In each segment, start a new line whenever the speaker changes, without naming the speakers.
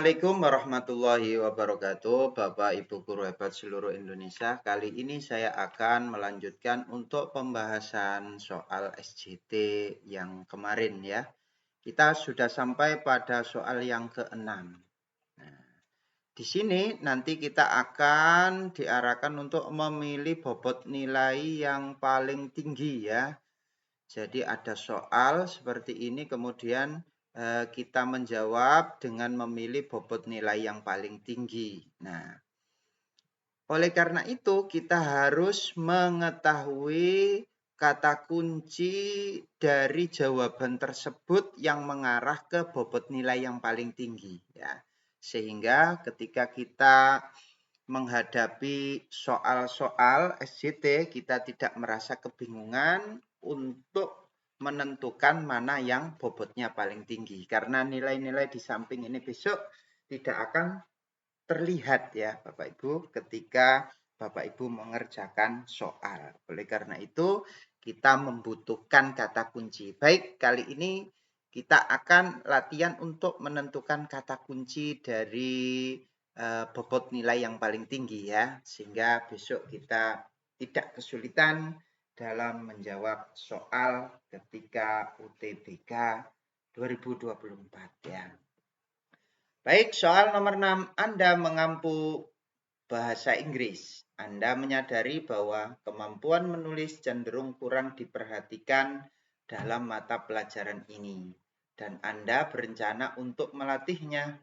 Assalamualaikum warahmatullahi wabarakatuh, Bapak Ibu guru hebat seluruh Indonesia. Kali ini saya akan melanjutkan untuk pembahasan soal SJT yang kemarin ya. Kita sudah sampai pada soal yang ke-6. Nah, di sini nanti kita akan diarahkan untuk memilih bobot nilai yang paling tinggi ya. Jadi ada soal seperti ini, kemudian kita menjawab dengan memilih bobot nilai yang paling tinggi. Nah, oleh karena itu kita harus mengetahui kata kunci dari jawaban tersebut yang mengarah ke bobot nilai yang paling tinggi ya. Sehingga ketika kita menghadapi soal-soal SJT, kita tidak merasa kebingungan untuk menentukan mana yang bobotnya paling tinggi. Karena nilai-nilai di samping ini besok tidak akan terlihat ya Bapak Ibu ketika Bapak Ibu mengerjakan soal. Oleh karena itu kita membutuhkan kata kunci. Baik, kali ini kita akan latihan untuk menentukan kata kunci dari bobot nilai yang paling tinggi ya. Sehingga besok kita tidak kesulitan dalam menjawab soal ketika UTBK 2024 ya. Baik, soal nomor 6. Anda mengampu bahasa Inggris. Anda menyadari bahwa kemampuan menulis cenderung kurang diperhatikan dalam mata pelajaran ini. Dan Anda berencana untuk melatihnya.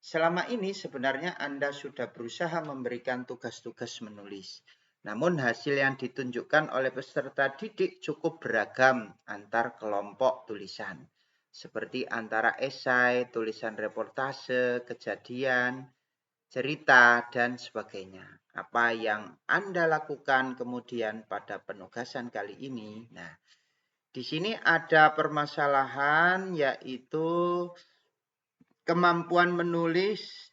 Selama ini sebenarnya Anda sudah berusaha memberikan tugas-tugas menulis. Namun hasil yang ditunjukkan oleh peserta didik cukup beragam antar kelompok tulisan. Seperti antara esai, tulisan reportase, kejadian, cerita, dan sebagainya. Apa yang Anda lakukan kemudian pada penugasan kali ini? Nah, di sini ada permasalahan yaitu kemampuan menulis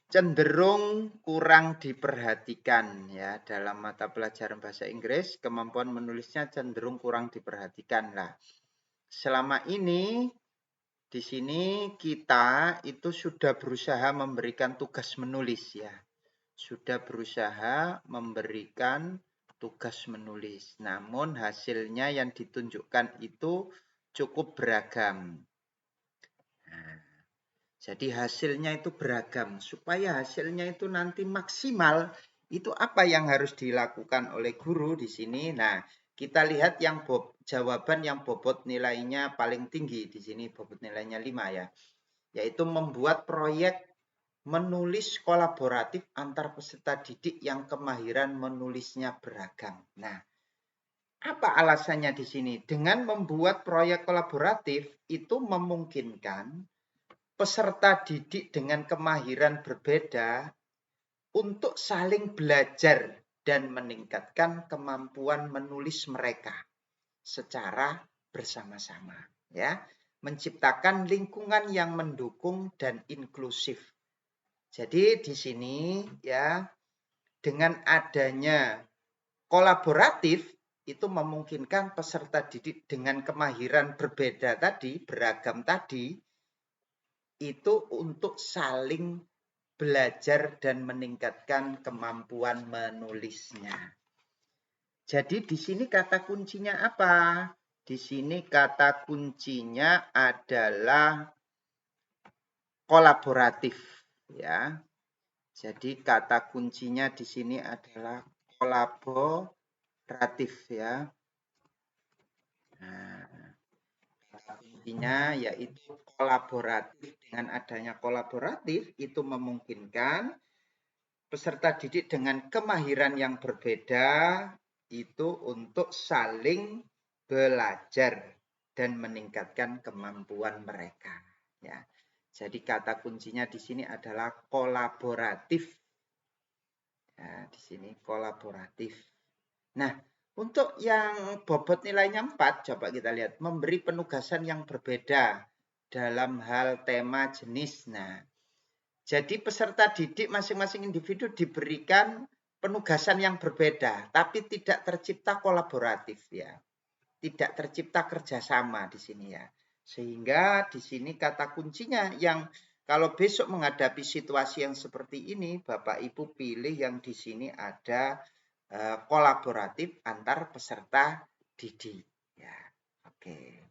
cenderung kurang diperhatikan ya dalam mata pelajaran bahasa Inggris. Kemampuan menulisnya cenderung kurang diperhatikan lah. Selama ini di sini kita itu sudah berusaha memberikan tugas menulis ya. Sudah berusaha memberikan tugas menulis. Namun hasilnya yang ditunjukkan itu cukup beragam. Nah, jadi hasilnya itu beragam. Supaya hasilnya itu nanti maksimal, itu apa yang harus dilakukan oleh guru di sini? Nah, kita lihat yang jawaban yang bobot nilainya paling tinggi di sini, bobot nilainya 5 ya. Yaitu membuat proyek menulis kolaboratif antar peserta didik yang kemahiran menulisnya beragam. Nah, apa alasannya di sini? Dengan membuat proyek kolaboratif itu memungkinkan peserta didik dengan kemahiran berbeda untuk saling belajar dan meningkatkan kemampuan menulis mereka secara bersama-sama ya, menciptakan lingkungan yang mendukung dan inklusif. Jadi di sini ya, dengan adanya kolaboratif itu memungkinkan peserta didik dengan kemahiran berbeda tadi, beragam tadi, itu untuk saling belajar dan meningkatkan kemampuan menulisnya. Jadi di sini kata kuncinya apa? Di sini kata kuncinya adalah kolaboratif ya. Jadi kata kuncinya di sini adalah kolaboratif ya. Nah, kata kuncinya yaitu kolaboratif. Dengan adanya kolaboratif itu memungkinkan peserta didik dengan kemahiran yang berbeda itu untuk saling belajar dan meningkatkan kemampuan mereka ya. Jadi kata kuncinya di sini adalah kolaboratif. Nah, di sini kolaboratif. Nah, untuk yang bobot nilainya 4, coba kita lihat. Memberi penugasan yang berbeda dalam hal tema jenis. Nah, jadi peserta didik masing-masing individu diberikan penugasan yang berbeda, tapi tidak tercipta kolaboratif ya. Tidak tercipta kerjasama di sini ya. Sehingga di sini kata kuncinya yang Kalau besok menghadapi situasi yang seperti ini, Bapak Ibu pilih yang di sini ada kolaboratif antar peserta didik. Ya, oke.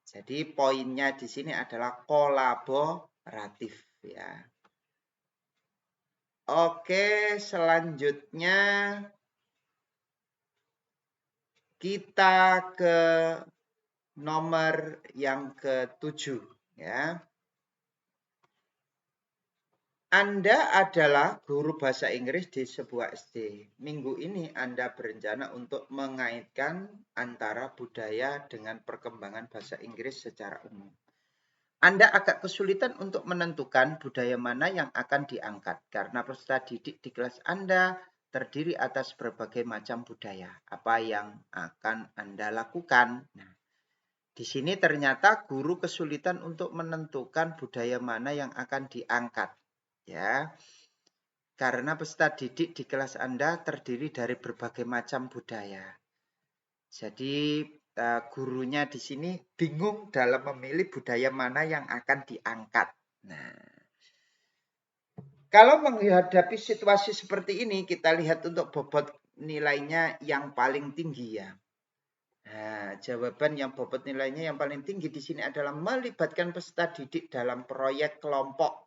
Jadi poinnya di sini adalah kolaboratif ya. Oke, selanjutnya kita ke nomor yang ke-7 ya. Anda adalah guru bahasa Inggris di sebuah SD. Minggu ini Anda berencana untuk mengaitkan antara budaya dengan perkembangan bahasa Inggris secara umum. Anda agak kesulitan untuk menentukan budaya mana yang akan diangkat karena peserta didik di kelas Anda terdiri atas berbagai macam budaya. Apa yang akan Anda lakukan? Nah, di sini ternyata guru kesulitan untuk menentukan budaya mana yang akan diangkat. Ya, karena peserta didik di kelas Anda terdiri dari berbagai macam budaya. Jadi gurunya di sini bingung dalam memilih budaya mana yang akan diangkat. Nah, kalau menghadapi situasi seperti ini, kita lihat untuk bobot nilainya yang paling tinggi ya. Nah, jawaban yang bobot nilainya yang paling tinggi di sini adalah melibatkan peserta didik dalam proyek kelompok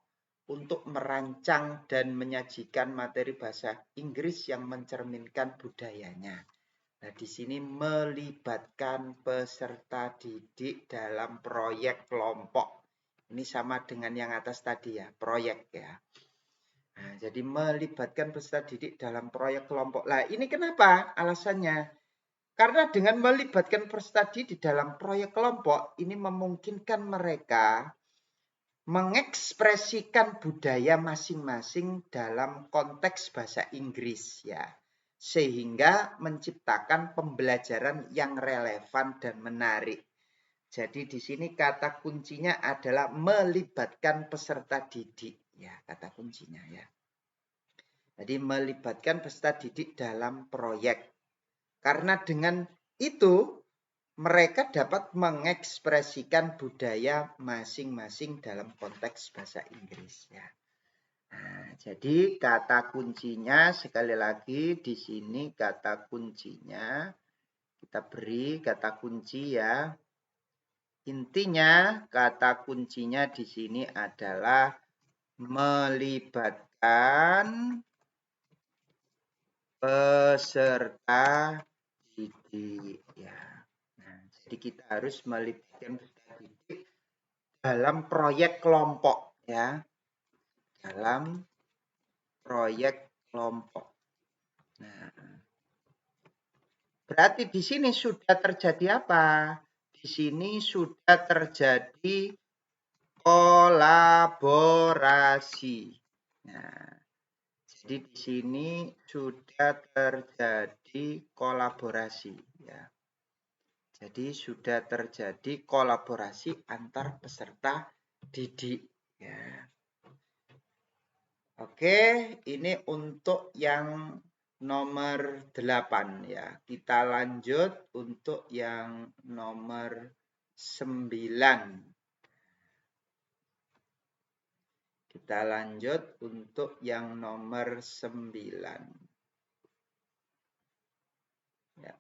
untuk merancang dan menyajikan materi bahasa Inggris yang mencerminkan budayanya. Nah, di sini melibatkan peserta didik dalam proyek kelompok. Ini sama dengan yang atas tadi ya, proyek ya. Nah, jadi melibatkan peserta didik dalam proyek kelompok. Nah, ini kenapa alasannya? Karena dengan melibatkan peserta didik dalam proyek kelompok, ini memungkinkan mereka mengekspresikan budaya masing-masing dalam konteks bahasa Inggris ya. Sehingga menciptakan pembelajaran yang relevan dan menarik. Jadi di sini kata kuncinya adalah melibatkan peserta didik ya, kata kuncinya ya. Jadi melibatkan peserta didik dalam proyek. Karena dengan itu mereka dapat mengekspresikan budaya masing-masing dalam konteks bahasa Inggris ya. Nah, jadi kata kuncinya sekali lagi di sini kata kuncinya kita beri kata kunci ya. Intinya kata kuncinya di sini adalah melibatkan peserta didik ya. Nah, jadi kita harus melibatkan peserta didik dalam proyek kelompok ya. Dalam proyek kelompok. Nah, berarti di sini sudah terjadi apa? Di sini sudah terjadi kolaborasi. Nah, jadi di sini sudah terjadi kolaborasi ya. Jadi sudah terjadi kolaborasi antar peserta didik ya. Oke, ini untuk yang nomor 8 ya. Kita lanjut untuk yang nomor 9. Kita lanjut untuk yang nomor 9. Ya.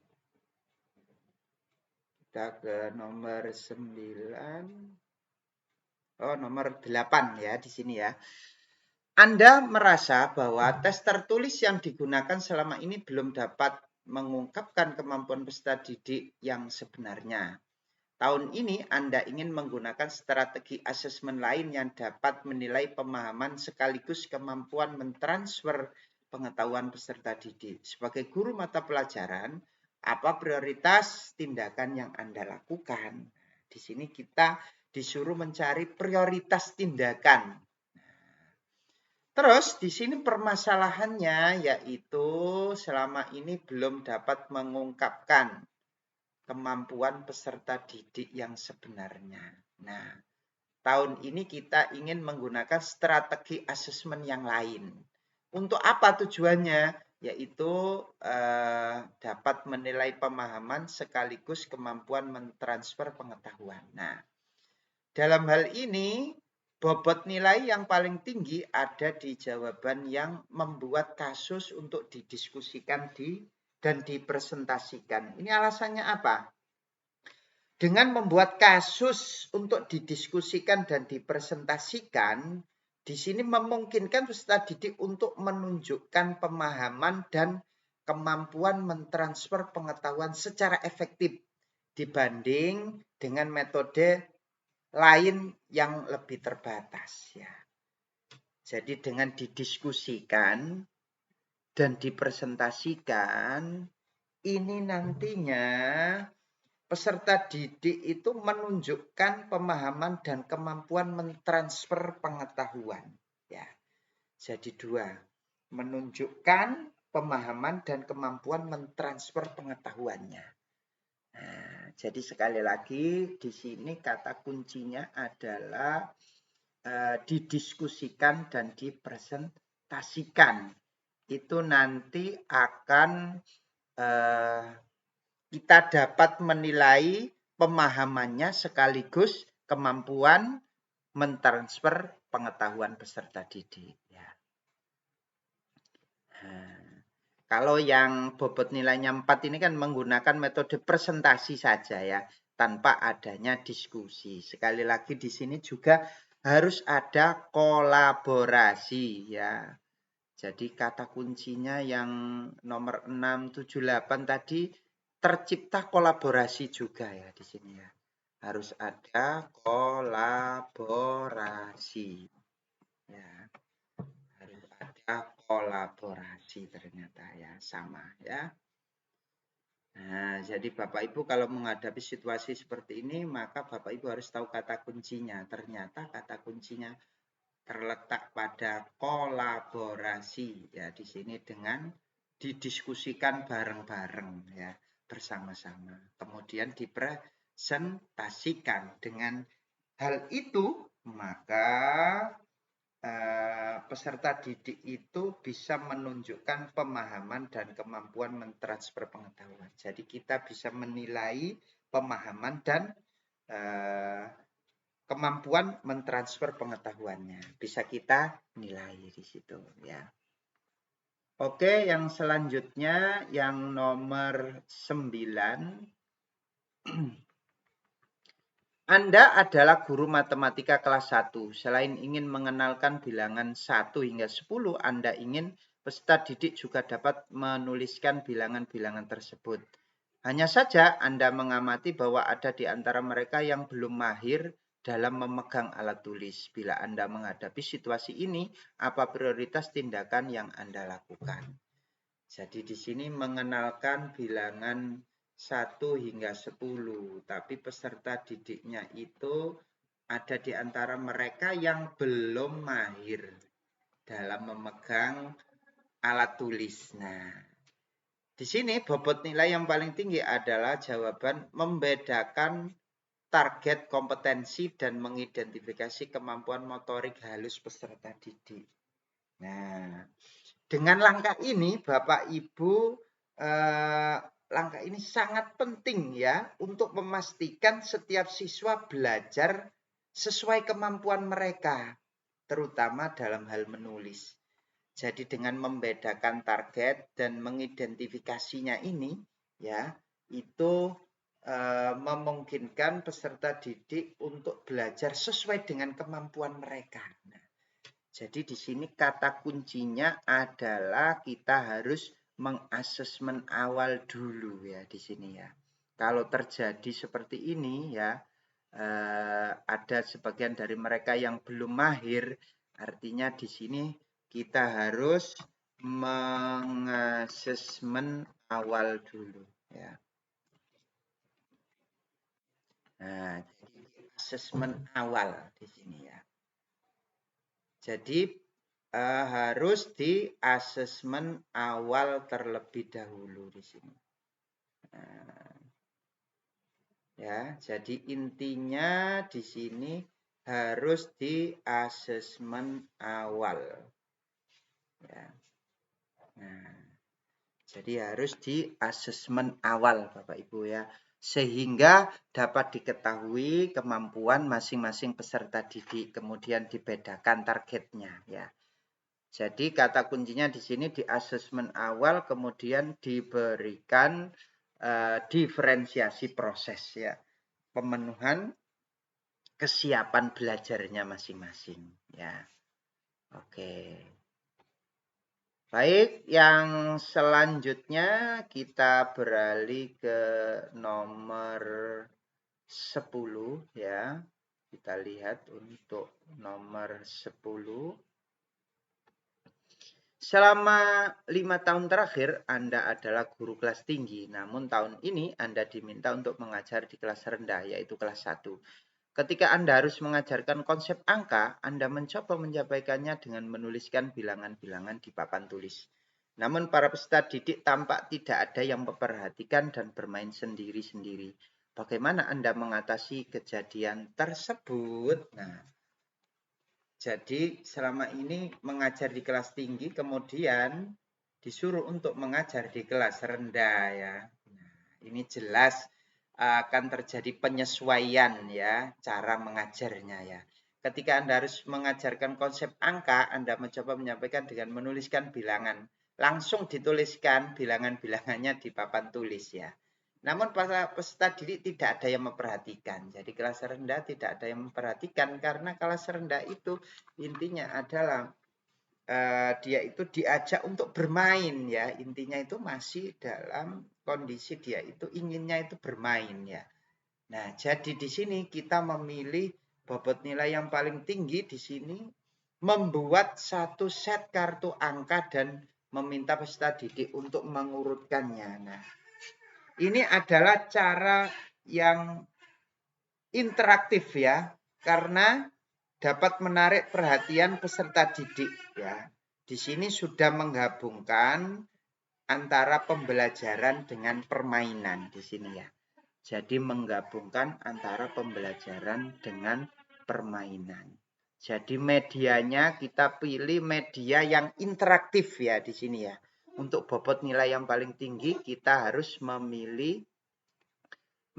Kita ke nomor 9. Oh, nomor 8 ya di sini ya. Anda merasa bahwa tes tertulis yang digunakan selama ini belum dapat mengungkapkan kemampuan peserta didik yang sebenarnya. Tahun ini Anda ingin menggunakan strategi asesmen lain yang dapat menilai pemahaman sekaligus kemampuan mentransfer pengetahuan peserta didik. Sebagai guru mata pelajaran, apa prioritas tindakan yang Anda lakukan? Di sini kita disuruh mencari prioritas tindakan. Terus di sini permasalahannya yaitu selama ini belum dapat mengungkapkan kemampuan peserta didik yang sebenarnya. Nah, tahun ini kita ingin menggunakan strategi asesmen yang lain. Untuk apa tujuannya? Yaitu dapat menilai pemahaman sekaligus kemampuan mentransfer pengetahuan. Nah, dalam hal ini bobot nilai yang paling tinggi ada di jawaban yang membuat kasus untuk didiskusikan dan dipresentasikan. Ini alasannya apa? Dengan membuat kasus untuk didiskusikan dan dipresentasikan, di sini memungkinkan peserta didik untuk menunjukkan pemahaman dan kemampuan mentransfer pengetahuan secara efektif dibanding dengan metode lain yang lebih terbatas. Ya. Jadi dengan didiskusikan dan dipresentasikan, ini nantinya peserta didik itu menunjukkan pemahaman dan kemampuan mentransfer pengetahuan. Ya. Jadi dua, menunjukkan pemahaman dan kemampuan mentransfer pengetahuannya. Nah, jadi sekali lagi di sini kata kuncinya adalah didiskusikan dan dipresentasikan. Itu nanti akan kita dapat menilai pemahamannya sekaligus kemampuan mentransfer pengetahuan peserta didik. Ya. Nah, kalau yang bobot nilainya 4 ini kan menggunakan metode presentasi saja ya, tanpa adanya diskusi. Sekali lagi di sini juga harus ada kolaborasi ya. Jadi kata kuncinya yang nomor 6, 7, 8 tadi tercipta kolaborasi juga ya di sini ya. Harus ada kolaborasi. Ya. Harus ada kolaborasi ternyata ya, sama ya. Nah, jadi Bapak Ibu kalau menghadapi situasi seperti ini, maka Bapak Ibu harus tahu kata kuncinya. Ternyata kata kuncinya terletak pada kolaborasi ya di sini dengan didiskusikan bareng-bareng ya bersama-sama. Kemudian dipresentasikan. Dengan hal itu maka peserta didik itu bisa menunjukkan pemahaman dan kemampuan mentransfer pengetahuan. Jadi kita bisa menilai pemahaman dan kemampuan mentransfer pengetahuannya. Bisa kita nilai di situ ya. Oke, yang selanjutnya yang nomor 9. Anda adalah guru matematika kelas 1. Selain ingin mengenalkan bilangan 1 hingga 10, Anda ingin peserta didik juga dapat menuliskan bilangan-bilangan tersebut. Hanya saja Anda mengamati bahwa ada di antara mereka yang belum mahir dalam memegang alat tulis. Bila Anda menghadapi situasi ini, apa prioritas tindakan yang Anda lakukan? Jadi di sini mengenalkan bilangan 1 hingga 10, tapi peserta didiknya itu ada di antara mereka yang belum mahir dalam memegang alat tulis. Nah, di sini bobot nilai yang paling tinggi adalah jawaban membedakan target kompetensi dan mengidentifikasi kemampuan motorik halus peserta didik. Nah, dengan langkah ini Bapak Ibu langkah ini sangat penting ya untuk memastikan setiap siswa belajar sesuai kemampuan mereka, terutama dalam hal menulis. Jadi dengan membedakan target dan mengidentifikasinya ini ya, itu memungkinkan peserta didik untuk belajar sesuai dengan kemampuan mereka. Nah, jadi di sini kata kuncinya adalah kita harus mengasesmen awal dulu ya di sini ya. Kalau terjadi seperti ini ya, ada sebagian dari mereka yang belum mahir, artinya di sini kita harus mengasesmen awal dulu ya. Nah, jadi asesmen awal di sini ya. Jadi harus di asesmen awal terlebih dahulu di sini. Nah, ya, jadi intinya di sini harus di asesmen awal. Ya. Nah, jadi harus di asesmen awal Bapak Ibu ya. sehingga dapat diketahui kemampuan masing-masing peserta didik, kemudian dibedakan targetnya ya. Jadi kata kuncinya di sini di asesmen awal kemudian diberikan diferensiasi proses ya, pemenuhan kesiapan belajarnya masing-masing ya. Oke. Baik, yang selanjutnya kita beralih ke nomor 10 ya. Kita lihat untuk nomor 10. Selama 5 tahun terakhir Anda adalah guru kelas tinggi, namun tahun ini Anda diminta untuk mengajar di kelas rendah, yaitu kelas 1. Ketika Anda harus mengajarkan konsep angka, Anda mencoba menyampaikannya dengan menuliskan bilangan-bilangan di papan tulis. Namun para peserta didik tampak tidak ada yang memperhatikan dan bermain sendiri-sendiri. Bagaimana Anda mengatasi kejadian tersebut? Nah, jadi selama ini mengajar di kelas tinggi, kemudian disuruh untuk mengajar di kelas rendah ya. Nah, ini jelas akan terjadi penyesuaian ya cara mengajarnya ya. Ketika Anda harus mengajarkan konsep angka, Anda mencoba menyampaikan dengan menuliskan bilangan. Langsung dituliskan bilangan-bilangannya di papan tulis ya. Namun para peserta didik tidak ada yang memperhatikan. Jadi kelas rendah tidak ada yang memperhatikan karena kelas rendah itu intinya adalah dia itu diajak untuk bermain ya, intinya itu masih dalam kondisi dia itu inginnya itu bermain ya. Nah, jadi di sini kita memilih bobot nilai yang paling tinggi di sini, membuat satu set kartu angka dan meminta peserta didik untuk mengurutkannya. Nah, ini adalah cara yang interaktif ya, karena dapat menarik perhatian peserta didik ya. Di sini sudah menggabungkan antara pembelajaran dengan permainan di sini ya. Jadi menggabungkan antara pembelajaran dengan permainan. Jadi medianya kita pilih media yang interaktif ya di sini ya. Untuk bobot nilai yang paling tinggi kita harus memilih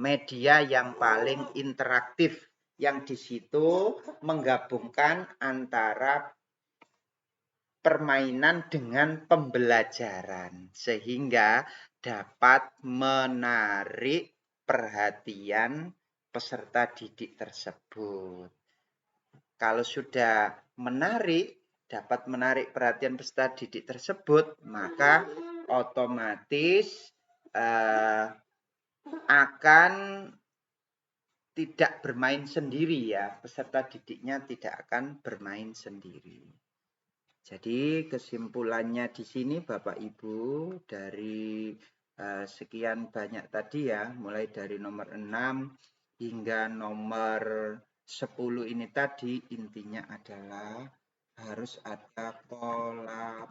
media yang paling interaktif yang di situ menggabungkan antara permainan dengan pembelajaran sehingga dapat menarik perhatian peserta didik tersebut. Kalau sudah menarik, dapat menarik perhatian peserta didik tersebut, maka otomatis akan tidak bermain sendiri ya, peserta didiknya tidak akan bermain sendiri. Jadi kesimpulannya di sini Bapak Ibu dari sekian banyak tadi ya, mulai dari nomor 6 hingga nomor 10 ini tadi intinya adalah harus ada kolaborasi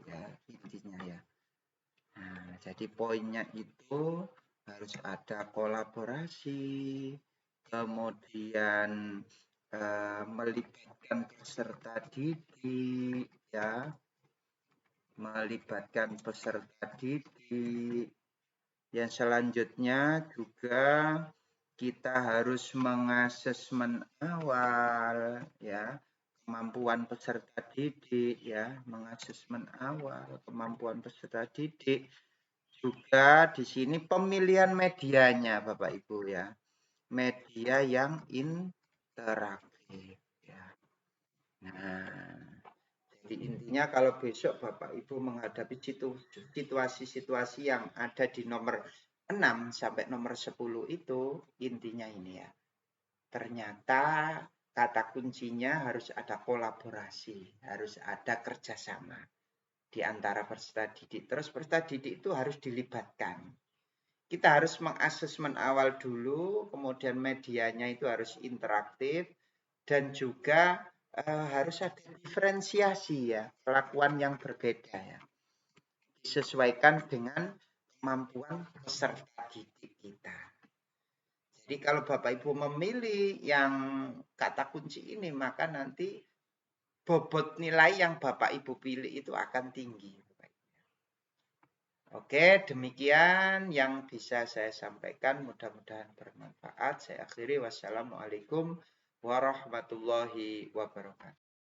ya intinya ya. Nah, jadi poinnya itu harus ada kolaborasi, kemudian melibatkan peserta didik ya, melibatkan peserta didik. Yang selanjutnya juga kita harus mengasesmen awal ya, kemampuan peserta didik ya, mengasesmen awal kemampuan peserta didik. Juga di sini pemilihan medianya Bapak Ibu ya. Media yang interaktif ya. Nah, jadi intinya kalau besok Bapak Ibu menghadapi situasi-situasi yang ada di nomor 6 sampai nomor 10 itu intinya ini ya. Ternyata kata kuncinya harus ada kolaborasi, harus ada kerjasama di antara peserta didik. Terus peserta didik itu harus dilibatkan. Kita harus mengasesmen awal dulu, kemudian medianya itu harus interaktif, dan juga harus ada diferensiasi ya, kelakuan yang berbeda ya. Disesuaikan dengan kemampuan peserta didik kita. Jadi kalau Bapak Ibu memilih yang kata kunci ini, maka nanti bobot nilai yang Bapak Ibu pilih itu akan tinggi. Oke, demikian yang bisa saya sampaikan. Mudah-mudahan bermanfaat. Saya akhiri. Wassalamualaikum warahmatullahi wabarakatuh.